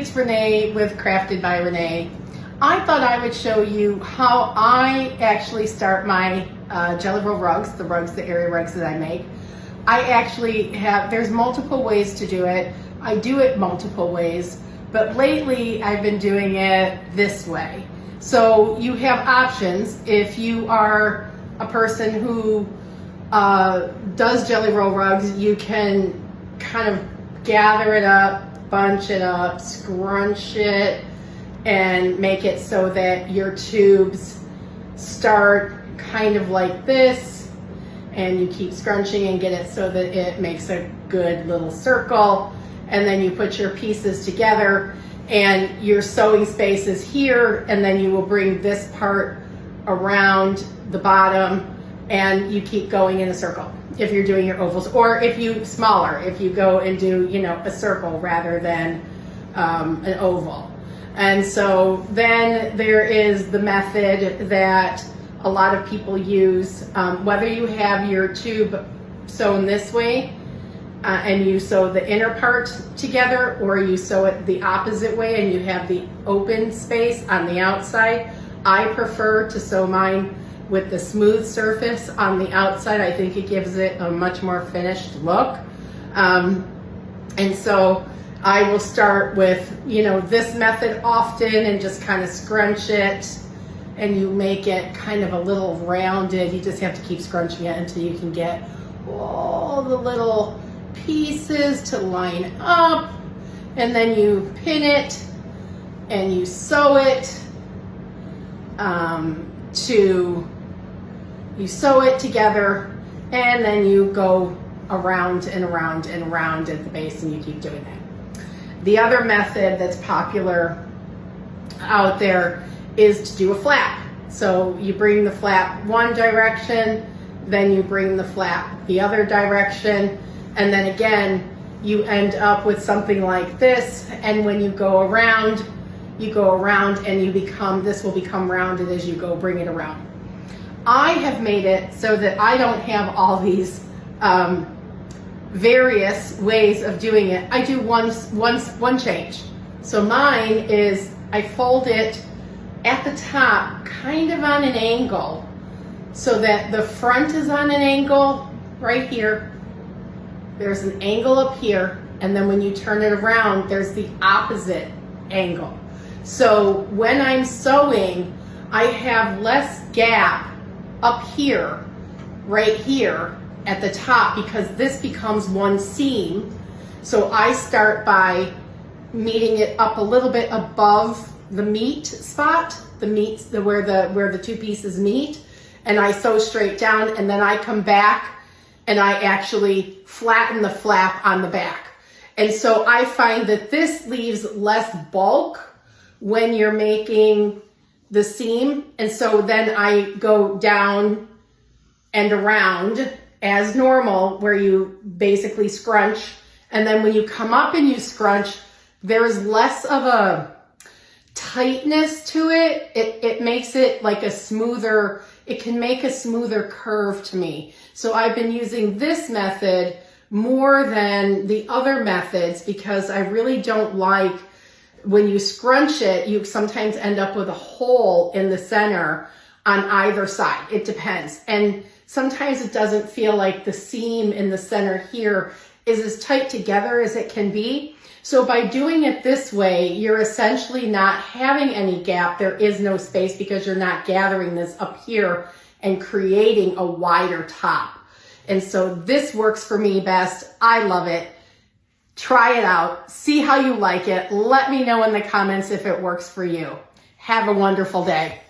It's Renee with Crafted by Renee. I thought I would show you how I actually start my jelly roll rugs, the area rugs that I make. I actually there's multiple ways to do it. I do it multiple ways, but lately I've been doing it this way. So you have options. If you are a person who does jelly roll rugs, you can kind of gather it up, bunch it up, scrunch it, and make it so that your tubes start kind of like this, and you keep scrunching and get it so that it makes a good little circle, and then you put your pieces together and your sewing space is here, and then you will bring this part around the bottom and you keep going in a circle if you're doing your ovals, or if you go and do, a circle rather than an oval. And so then there is the method that a lot of people use, whether you have your tube sewn this way and you sew the inner part together, or you sew it the opposite way and you have the open space on the outside. I prefer to sew mine with the smooth surface on the outside. I think it gives it a much more finished look. And so I will start with, this method often and just kind of scrunch it, and you make it kind of a little rounded. You just have to keep scrunching it until you can get all the little pieces to line up, and then you pin it and you sew it you sew it together, and then you go around and around and around at the base, and you keep doing that. The other method that's popular out there is to do a flap. So you bring the flap one direction, then you bring the flap the other direction, and then again you end up with something like this, and when you go around and this will become rounded as you go bring it around. I have made it so that I don't have all these various ways of doing it. I do one change. So mine is I fold it at the top kind of on an angle, so that the front is on an angle right here. There's an angle up here, and then when you turn it around, there's the opposite angle. So when I'm sewing, I have less gap up here, right here at the top, because this becomes one seam. So I start by meeting it up a little bit above the meet spot, where the two pieces meet, and I sew straight down, and then I come back and I actually flatten the flap on the back. And so I find that this leaves less bulk when you're making the seam, and so then I go down and around as normal, where you basically scrunch, and then when you come up and you scrunch, there's less of a tightness to it. It makes it like it can make a smoother curve to me. So I've been using this method more than the other methods, because I really don't like, when you scrunch it, you sometimes end up with a hole in the center on either side. It depends. And sometimes it doesn't feel like the seam in the center here is as tight together as it can be. So by doing it this way, you're essentially not having any gap. There is no space, because you're not gathering this up here and creating a wider top. And so this works for me best. I love it. Try it out, see how you like it. Let me know in the comments if it works for you. Have a wonderful day.